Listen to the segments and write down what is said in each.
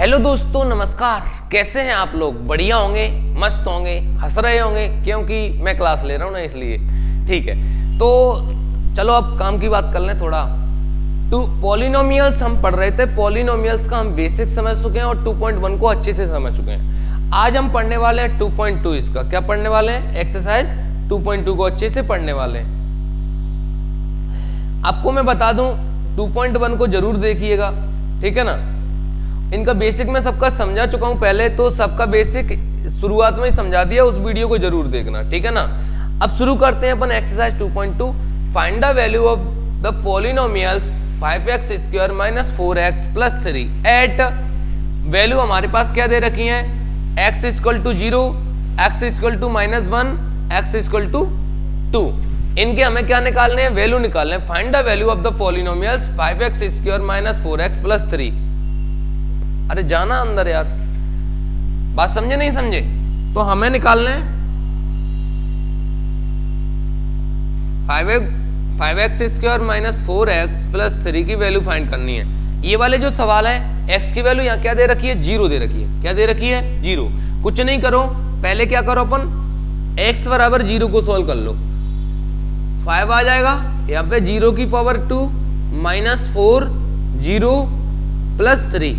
Hello दोस्तों, नमस्कार। कैसे हैं आप लोग? बढ़िया होंगे, मस्त होंगे, हंस रहे होंगे क्योंकि मैं क्लास ले रहा हूं ना, इसलिए। ठीक है, तो चलो अब काम की बात कर लें थोड़ा। पॉलिनोमियल्स हम पढ़ रहे थे। पॉलिनोमियल्स का हम बेसिक समझ चुके हैं और 2.1 को अच्छे से समझ चुके हैं। आज हम पढ़ने वाले हैं 2.2। इसका क्या पढ़ने वाले हैं? एक्सरसाइज 2.2 को अच्छे से पढ़ने वाले हैं। आपको मैं बता दूं, 2.1 को जरूर देखिएगा, ठीक है ना। इनका बेसिक मैं सबका समझा चुका हूं पहले, तो सबका बेसिक शुरुआत में ही समझा दिया। उस वीडियो को जरूर देखना, ठीक है ना। अब शुरू करते हैं अपन exercise 2.2। Find the value of the polynomials 5x² - 4x + 3 at value हमारे पास क्या दे रखी है? x = 0, x = -1, x = 2। इनके हमें क्या निकालने हैं? वैल्यू निकालने हैं। Find the value of the polynomials 5x² - 4x + 3। अरे जाना अंदर यार, बात समझे नहीं समझे? तो हमें निकालने हैं 5x² - 4x + 3 की वैल्यू फाइंड करनी है। ये वाले जो सवाल है, x की वैल्यू यहाँ क्या दे रखी है? 0 दे रखी है। क्या दे रखी है? 0। कुछ नहीं करो, पहले क्या करो अपन, x = 0 को सॉल्व कर लो। 5 आ जाएगा यहाँ पे, 0 की पावर 2 - 4 0 + 3।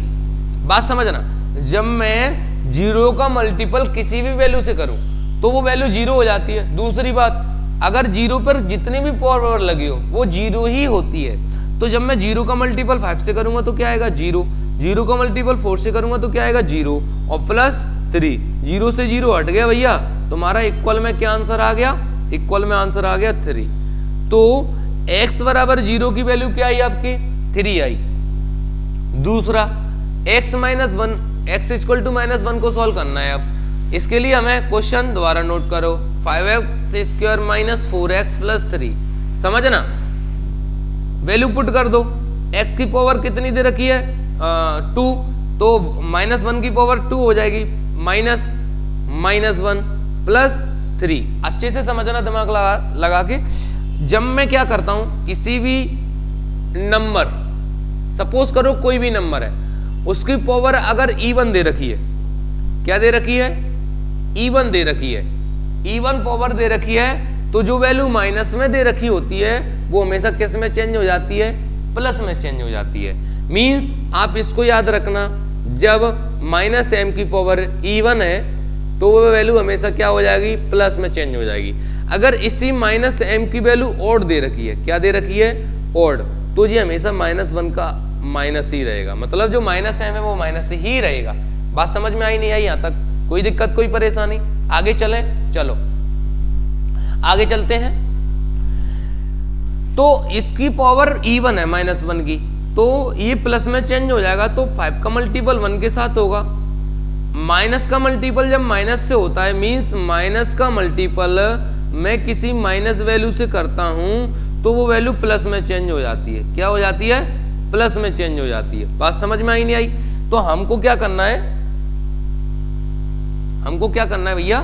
बात समझना, जब मैं 0 का मल्टीपल किसी भी वैल्यू से करूं तो वो वैल्यू 0 हो जाती है। दूसरी बात, अगर 0 पर जितनी भी पावर लगी हो वो 0 ही होती है। तो जब मैं 0 का मल्टीपल 5 से करूंगा तो क्या आएगा? 0। 0 का मल्टीपल 4 से करूंगा तो क्या आएगा? 0 और +3। 0 से 0 हट गया भैया, तुम्हारा इक्वल में क्या आंसर आ गया? इक्वल में आंसर आ गया 3। तो x = 0 की वैल्यू क्या आई आपकी? 3 आई। दूसरा, x - 1 को सॉल्व करना है। अब इसके लिए हमें क्वेश्चन दोबारा नोट करो, 5x² - 4x + 3। समझना, वैल्यू पुट कर दो। x की पावर कितनी दे रखी है? 2, तो -1 की पावर 2 हो जाएगी, -1 + 3। अच्छे से समझना, दिमाग लगा के। जब मैं क्या करता हूं, किसी भी नंबर, सपोज करो कोई भी नंबर है, उसकी पावर अगर E1 दे रखी है, क्या दे रखी है? E1 दे रखी है। E1 पावर दे रखी है, तो जो वैल्यू माइनस में दे रखी होती है वो हमेशा किस में चेंज हो जाती है? प्लस में चेंज हो जाती है। मींस आप इसको याद रखना, जब -m की पावर E1 है तो वो वैल्यू हमेशा क्या हो जाएगी? प्लस में चेंज हो जाएगी। अगर इसी -m की वैल्यू ऑड दे रखी है, क्या दे रखी है? ऑड, तो ये हमेशा -1 का माइनस ही रहेगा। मतलब जो -m है वो माइनस ही रहेगा। बात समझ में आई नहीं आई? यहां तक कोई दिक्कत, कोई परेशानी? आगे चले, चलो आगे चलते हैं। तो इसकी पावर E1 है -1 की, तो ये प्लस में चेंज हो जाएगा, तो 5 का मल्टीपल 1 के साथ होगा। माइनस का मल्टीपल जब माइनस से होता है, मीन्स माइनस का मल्टीपल मैं किसी माइनस वैल्यू से करता हूं तो वो वैल्यू प्लस में चेंज हो जाती है। क्या हो जाती है? प्लस में चेंज हो जाती है। बात समझ में आई नहीं आई? तो हमको क्या करना है? हमको क्या करना है भैया?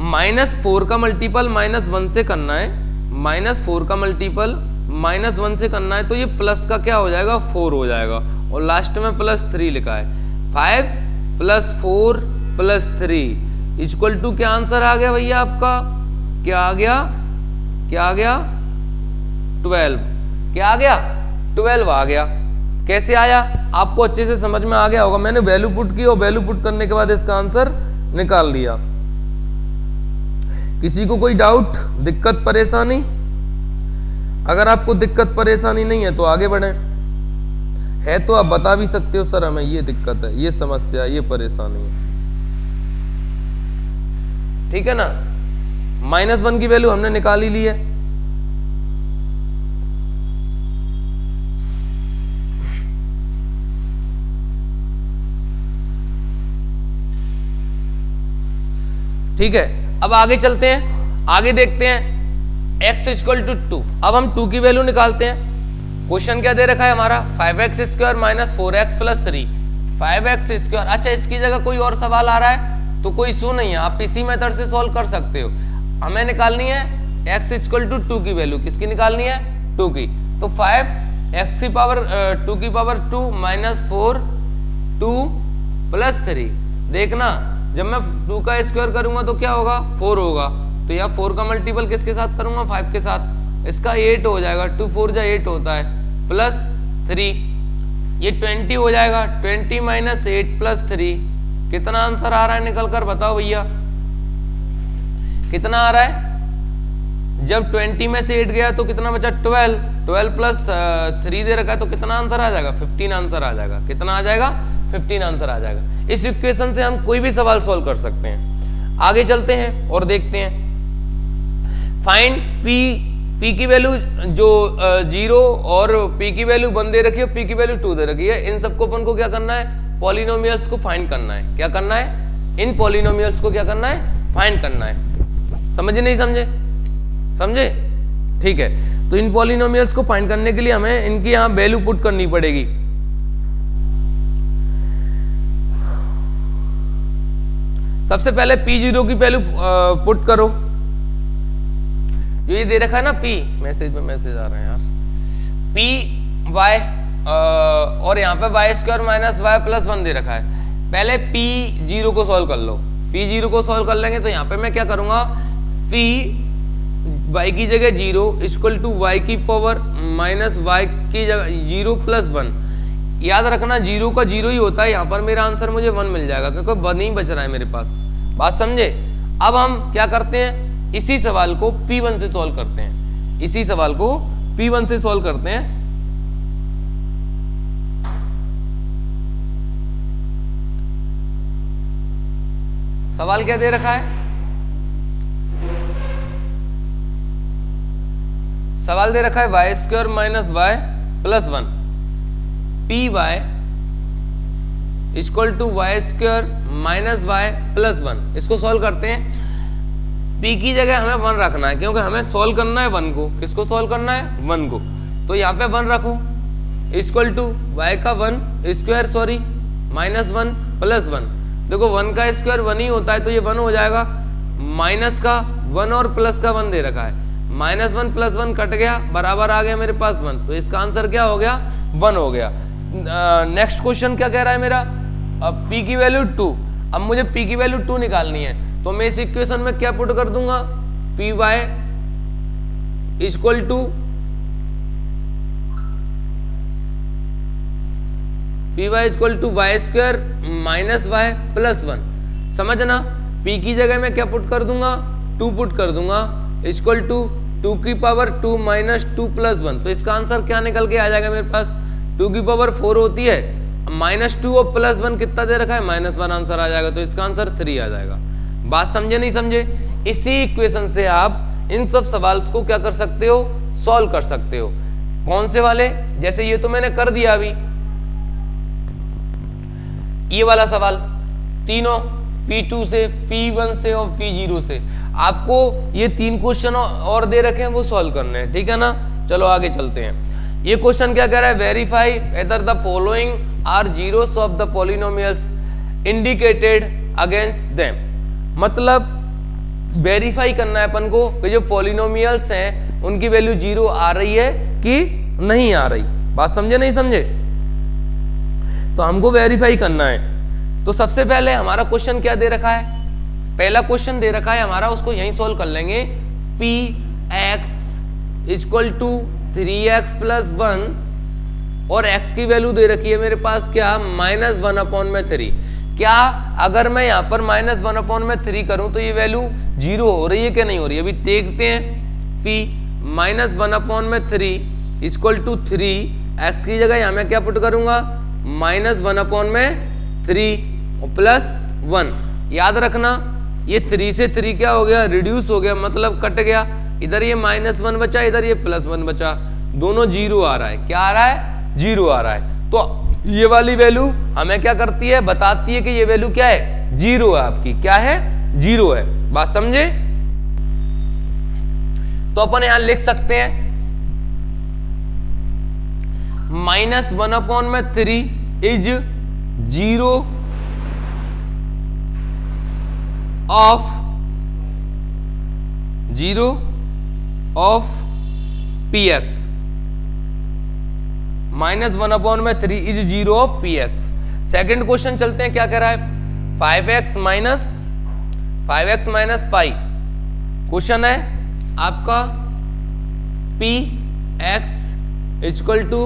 -4 का मल्टीपल -1 से करना है। -4 का मल्टीपल -1 से करना है, तो ये प्लस का क्या हो जाएगा? 4 हो जाएगा, और लास्ट में +3 लिखा है। 5 + 4 + 3 = क्या आंसर आ गया भैया आपका? क्या आ गया? क्या आ गया? 12। क्या आ गया? 12 आ गया। कैसे आया? आपको अच्छे से समझ में आ गया होगा। मैंने वैल्यू पुट की और वैल्यू पुट करने के बाद इसका आंसर निकाल लिया। किसी को कोई डाउट, दिक्कत, परेशानी? अगर आपको दिक्कत परेशानी नहीं है तो आगे बढ़े, है तो आप बता भी सकते हो, सर हमें ये दिक्कत है, ये समस्या, ये परेशानी है, ठीक है ना। -1 की वैल्यू हमने निकाल ही ली है। ठीक है, अब आगे चलते हैं, आगे देखते हैं। x = 2। अब हम 2 की वैल्यू निकालते हैं। क्वेश्चन क्या दे रखा है हमारा? 5x² - 4x + 3। 5x², अच्छा इसकी जगह कोई और सवाल आ रहा है तो कोई इशू नहीं है, आप इसी मेथड से सॉल्व कर सकते हो। हमें निकालनी है x = 2 की वैल्यू। किसकी निकालनी है? 2 की। तो 5 x की पावर 2 की पावर 2 - 4 2 प्लस 3। देखना जब मैं 2 का स्क्वायर करूंगा तो क्या होगा 4 होगा, तो यहाँ 4 का मल्टीपल किसके साथ करूंगा 5 के साथ, इसका 8 हो जाएगा, 2 4 जा 8 होता है, प्लस 3 ये 20 हो जाएगा, 20 माइनस 8 प्लस 3 कितना आंसर आ रहा है निकल कर बताओ भैया कितना आ रहा है। जब 20 में से 8 गया तो कितना बचा 12, 12 प्लस 3 दे रखा है तो कितना आंसर आ जाएगा 15 आंसर आ जाएगा, कितना आ जाएगा 15 आंसर आ जाएगा। इस इक्वेशन से हम कोई भी सवाल सॉल्व कर सकते हैं। आगे चलते हैं और देखते हैं फाइंड पी की वैल्यू जो 0 और पी की वैल्यू 1 दे रखी है, पी की वैल्यू 2 दे रखी है। इन सबको अपन को क्या करना है पॉलिनोमियल्स को फाइंड करना है। क्या करना है इन पॉलिनोमियल्स को क्या करना है फाइंड करना है। समझे नहीं समझे, समझे ठीक है। तो इन पॉलिनोमियल्स को फाइंड करने के लिए हमें इनकी यहां वैल्यू पुट करनी पड़ेगी। सबसे पहले P0 की वैल्यू पुट करो, जो ये दे रखा है ना P, मैसेज में मैसेज आ रहे हैं यार, P y और यहाँ पे y square minus y plus 1 दे रखा है। पहले P0 को सॉल्व कर लो, P0 को सॉल्व कर लेंगे तो यहाँ पे मैं क्या करूंगा P y की जगह 0 इक्वल टू वाई की पावर माइनस वाई की जगह 0 प्लस 1। याद रखना 0 का 0 ही होता है, यहाँ पर मेरा आंसर मुझे 1 मिल जाएगा क्योंकि 1 ही बच रहा है मेरे पास। बात समझे। अब हम क्या करते हैं इसी सवाल को P1 से सॉल्व करते हैं, इसी सवाल को P1 से सॉल्व करते हैं। सवाल क्या दे रखा है, सवाल दे रखा है y square minus y plus 1 P y equal to y square minus y plus 1। इसको सॉल्व करते हैं। P की जगह हमें 1 रखना है क्योंकि हमें सॉल्व करना है 1 को। किसको सॉल्व करना है 1 को, तो यहाँ पे 1 रखो इक्वल टू वाई का 1 स्क्वायर सॉरी माइनस 1 प्लस 1। देखो 1 का स्क्वायर 1 ही होता है तो ये 1 हो जाएगा, माइनस का 1 और प्लस का 1 दे रखा है, माइनस 1 प्लस 1 कट गया बराबर आ गया मेरे पास 1, तो इसका आंसर क्या हो गया 1 हो गया। नेक्स्ट क्वेश्चन क्या कह रहा है मेरा, अब P की वैल्यू 2। अब मुझे P की वैल्यू 2 निकालनी है तो मैं इस इक्वेशन में क्या पुट कर दूंगा P y equal to y square minus y plus 1। समझना P की जगह में क्या पुट कर दूंगा 2 पुट कर दूंगा इक्वल टू 2 की पावर 2 माइनस 2 प्लस 1। तो इसका आंसर क्या निकल के आ जाएगा मेरे पास 2 की पावर 4 होती है, माइनस 2 और प्लस 1 कितना दे रखा है माइनस 1 आंसर आ जाएगा, तो इसका आंसर 3 आ जाएगा। बात समझे नहीं समझे। इसी इक्वेशन से आप इन सब सवाल को क्या कर सकते हो सॉल्व कर सकते हो। कौन से वाले, जैसे ये तो मैंने कर दिया अभी, ये वाला सवाल तीनों P2 से P1 से और P0 से आपको ये 3 क्वेश्चन और दे रखे हैं वो सॉल्व करने हैं, ठीक है ना। चलो आगे चलते हैं। ये क्वेश्चन क्या कह रहा है verify whether the following are zeros of the polynomials indicated against them. मतलब वेरीफाई करना है अपन को कि जो पॉलिनोमियल्स हैं उनकी वैल्यू 0 आ रही है कि नहीं आ रही। बात समझे नहीं समझे, तो हमको वेरीफाई करना है। तो सबसे पहले हमारा क्वेश्चन क्या दे रखा है, पहला क्वेश्चन दे रखा है हमारा, उसको यहीं सॉल्व कर लेंगे। P x equal to 3x plus 1 और x की वैल्यू दे रखी है मेरे पास क्या माइनस 1/3। क्या अगर मैं यहाँ पर माइनस 1/3 करूं तो ये वैल्यू 0 हो रही है कि नहीं हो रही है, अभी देखते हैं। p minus 1/3 equal to 3, x की जगह यहाँ मैं क्या पुट करूंगा माइनस 1/3 प्लस 1। याद रखना ये 3 से 3 क्या हो गया रिड्यूस हो गया, मतलब कट गया। इधर ये माइनस 1 बचा, इधर ये प्लस 1 बचा, दोनों 0 आ रहा है। क्या आ रहा है 0 आ रहा है। तो ये वाली वैल्यू हमें क्या करती है बताती है कि ये वैल्यू क्या है 0 है आपकी, क्या है 0 है। बात समझे। तो अपन यहां लिख सकते हैं minus 1/3 is 0 of px। Minus 1/3 is 0 of px। Second question चलते हैं, क्या कह रहा है 5x माइनस पाई। क्वेश्चन है आपका px equal to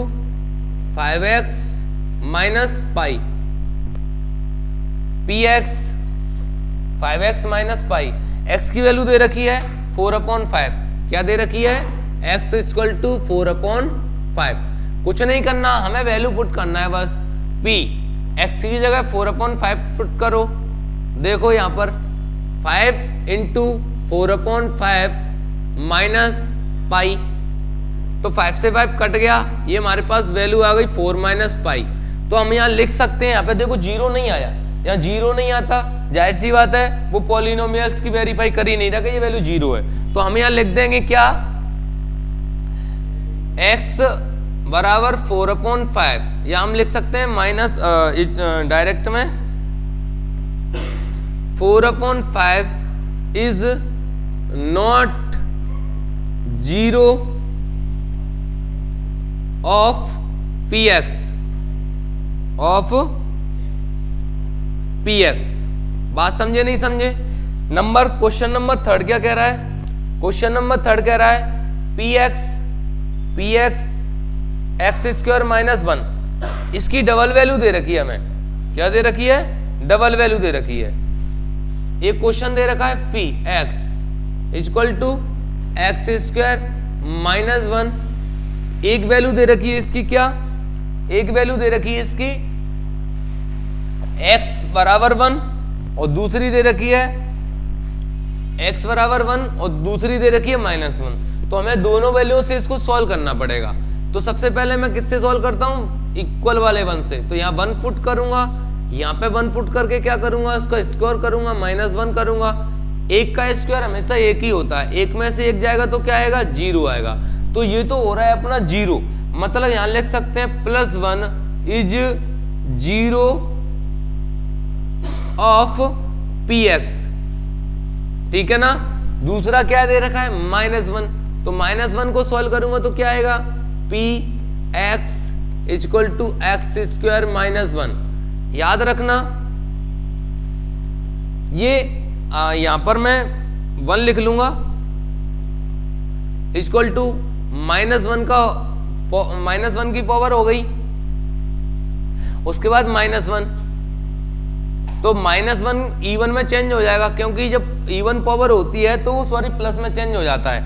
5x minus pi. px 5x minus pi, x की वैल्यू दे रखी है 4/5। क्या दे रखी है x इक्वल टू 4/5। कुछ नहीं करना, हमें वैल्यू पुट करना है बस। p x की जगह 4/5 पुट करो। देखो यहां पर 5 इंटू 4/5 माइनस पाई, तो 5 से 5 कट गया, ये हमारे पास वैल्यू आ गई 4 माइनस पाई। तो हम यहाँ लिख सकते हैं, यहाँ पे देखो जीरो नहीं आया, यहाँ जीरो नहीं आता, जाहिर सी बात है वो पॉलिनोमियल्स की वेरीफाई कर ही नहीं रहा कि ये वैल्यू जीरो है। तो हम यहाँ लिख देंगे क्या, x बराबर 4/5, या हम लिख सकते हैं माइनस डायरेक्ट में 4/5 is not zero of px। बात समझे नहीं समझे? क्वेश्चन नंबर थर्ड क्या कह रहा है? क्वेश्चन नंबर थर्ड कह रहा है px x² माइनस 1, इसकी डबल वैल्यू दे रखी है हमें। क्या दे रखी है? डबल वैल्यू दे रखी है। एक क्वेश्चन दे रखा है px equal to x² minus 1, एक वैल्यू दे रखी है इसकी, क्या एक वैल्यू दे रखी है इसकी x बराबर 1 और दूसरी दे रखी है x बराबर 1 और दूसरी दे रखी है -1। तो हमें दोनों वैल्यू से इसको सॉल्व करना पड़ेगा। तो सबसे पहले मैं किससे सॉल्व करता हूं? इक्वल वाले 1 से। तो यहाँ 1 पुट करूंगा, यहाँ पे 1 पुट करके क्या करूंगा, इसका स्क्वायर करूंगा, -1 करूंगा। एक का स्क्वायर हमेशा एक ही होता है, एक में से एक जाएगा तो क्या आएगा? 0 आएगा। तो ये तो हो रहा है अपना 0, मतलब यहां लिख सकते हैं +1 इज 0 ऑफ px, ठीक है ना। दूसरा क्या दे रखा है? -1, तो -1 को सॉल्व करूंगा तो क्या आएगा? px equal to x² minus 1। याद रखना ये यहां पर मैं 1 लिख लूंगा इक्वल टू -1 का -1 की पावर हो गई, उसके बाद -1, तो -1 इवन में चेंज हो जाएगा, क्योंकि जब इवन पावर होती है तो वो सॉरी प्लस में चेंज हो जाता है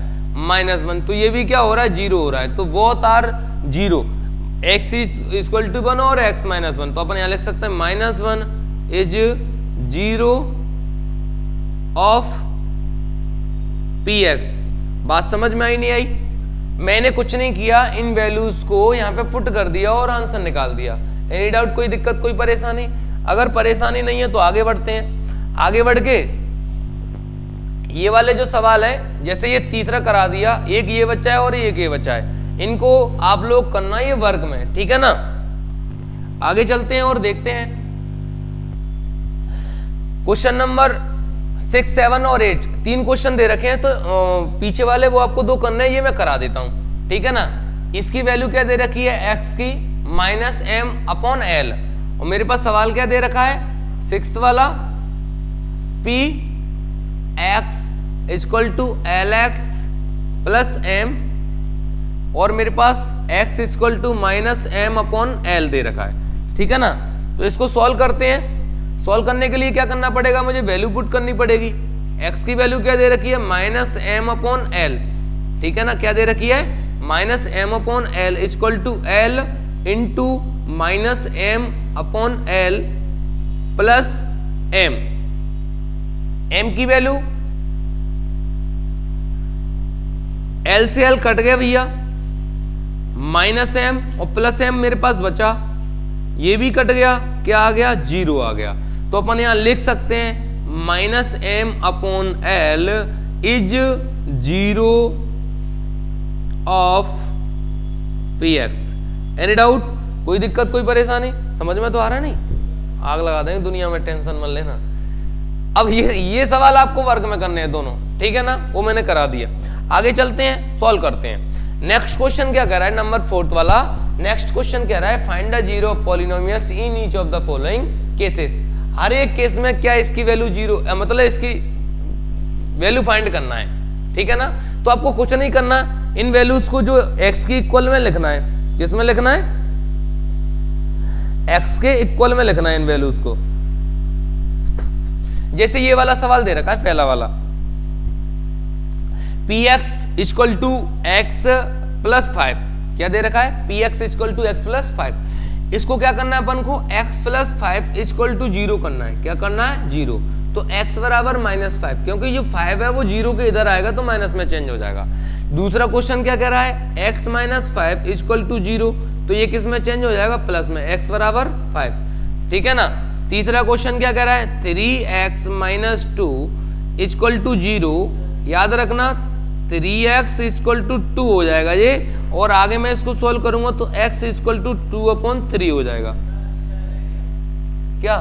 -1। तो ये भी क्या हो रहा है? 0 हो रहा है। तो both are 0, x equal to 1 और x -1। तो अपन यहां लिख सकते हैं -1 इज 0 ऑफ px। बात समझ में आई नहीं आई? मैंने कुछ नहीं किया, इन वैल्यूज को यहाँ पे पुट कर दिया और आंसर निकाल दिया। एनी डाउट, कोई दिक्कत, कोई परेशानी? अगर परेशानी नहीं है तो आगे बढ़ते हैं। आगे बढ़ के ये वाले जो सवाल है, जैसे ये तीसरा करा दिया, एक ये बच्चा है और एक ये बच्चा है, इनको आप लोग करना ये वर्ग में, ठीक है ना। आगे चलते हैं और देखते हैं क्वेश्चन नंबर 6, 7 और 8, 3 क्वेश्चन दे रखे हैं। तो पीछे वाले वो आपको 2 करने हैं, ये मैं करा देता हूं, ठीक है ना। इसकी वैल्यू क्या दे रखी है? x की -m/l, और मेरे पास सवाल क्या दे रखा है? 6th वाला px equal to lx plus m, और मेरे पास x इक्वल टू -m/l दे रखा है, ठीक है ना। तो इसको सॉल्व करते हैं। सॉल्व करने के लिए क्या करना पड़ेगा? मुझे वैल्यू पुट करनी पड़ेगी। x की वैल्यू क्या दे रखी है? -m/l, ठीक है ना। क्या दे रखी है? -m/l equal to l into -m/l plus m। m की वैल्यू l से l कट गया भैया, -m और प्लस m मेरे पास बचा, ये भी कट गया, क्या आ गया? 0 आ गया। तो अपन यहां लिख सकते हैं -m/l is 0 of px। Any doubt, कोई दिक्कत, कोई परेशानी? समझ में तो आ रहा है? नहीं आग लगा देंगे दुनिया में, टेंशन मत लेना। अब ये सवाल आपको वर्ग में करने हैं दोनों, ठीक है ना, वो मैंने करा दिया। आगे चलते हैं, सॉल्व करते हैं। नेक्स्ट क्वेश्चन क्या कह रहा है, नंबर 4 वाला नेक्स्ट क्वेश्चन कह रहा है find the zero of polynomials in each of the following cases. हर एक केस में क्या इसकी वैल्यू जीरो, मतलब इसकी वैल्यू फाइंड करना है, ठीक है ना। तो आपको कुछ नहीं करना, इन वैल्यूज को जो x की इक्वल में लिखना है, किस में लिखना है, x के इक्वल में लिखना है इन वैल्यूज को। जैसे ये वाला सवाल दे रखा है पहला वाला, px equal to x plus 5, क्या दे रखा है, px equal to x plus 5। इसको क्या करना है अपन को, x प्लस 5 इक्वल टू 0 करना है, क्या करना है, 0। तो x बराबर -5, क्योंकि जो 5 है वो 0 के इधर आएगा तो माइनस में चेंज हो जाएगा। दूसरा क्वेश्चन क्या कह रहा है, x माइनस 5 इक्वल टू 0, तो ये किस में चेंज हो जाएगा, प्लस में, x बराबर 5, ठीक है ना। तीसरा क्वेश्चन क्या कह रहा है, 3x माइनस 2 इक्वल टू 0, याद रखना 3x इक्वल टू 2 हो जाएगा ये, और आगे मैं इसको सोल्व करूंगा तो x इक्वल टू 2/3 हो जाएगा। क्या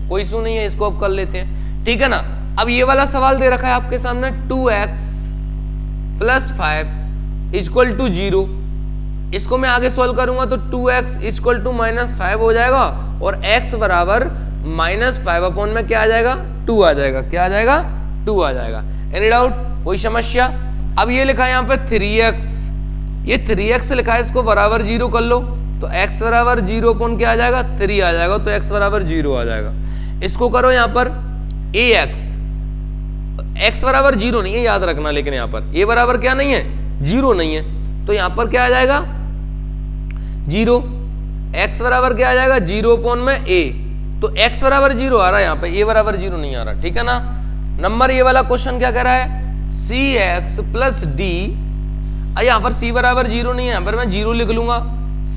कोई इशू नहीं है, इसको अब कर लेते हैं, ठीक है ना। अब ये वाला सवाल दे रखा है आपके सामने, 2x प्लस 5 इक्वल टू 0, इसको मैं आगे सोल्व करूंगा तो 2x इक्वल टू -5 हो जाएगा, और x बराबर -5 में क्या आ जाएगा, 2 आ जाएगा, क्या आ जाएगा, 2 आ जाएगा। एनी डाउट, कोई समस्या। अब ये लिखा है यहाँ पे 3x, ये 3x लिखा है, इसको बराबर 0 कर लो, तो x बराबर 0 क्या आ जाएगा, 3 आ जाएगा, तो x बराबर 0 आ जाएगा। इसको करो यहाँ पर ax, x बराबर 0 नहीं है याद रखना, लेकिन यहाँ पर a बराबर क्या नहीं है, 0 नहीं है, तो यहाँ पर क्या आ जाएगा, 0। x बराबर क्या आ जाएगा, 0/a, तो x बराबर 0 आ रहा है यहाँ पे, a बराबर 0 नहीं आ रहा, ठीक है ना। नंबर ये वाला क्वेश्चन क्या कह रहा है, cx प्लस d, यहाँ पर c बराबर 0 नहीं है, यहाँ पर मैं 0 लिख लूंगा,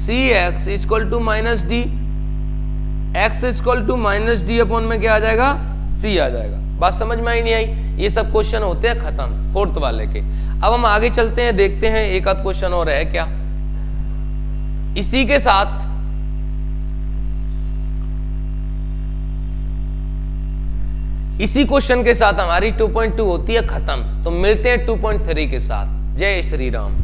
cx equal to minus D, x equal to minus D upon में क्या आ जाएगा, c आ जाएगा। बात समझ में आई नहीं आई, ये सब क्वेश्चन होते हैं खत्म 4th वाले के। अब हम आगे चलते हैं, देखते हैं एक आध क्वेश्चन और है क्या। इसी के साथ इसी क्वेश्चन के साथ हमारी 2.2 होती है खत्म। तो मिलते हैं 2.3 के साथ। जय श्री राम।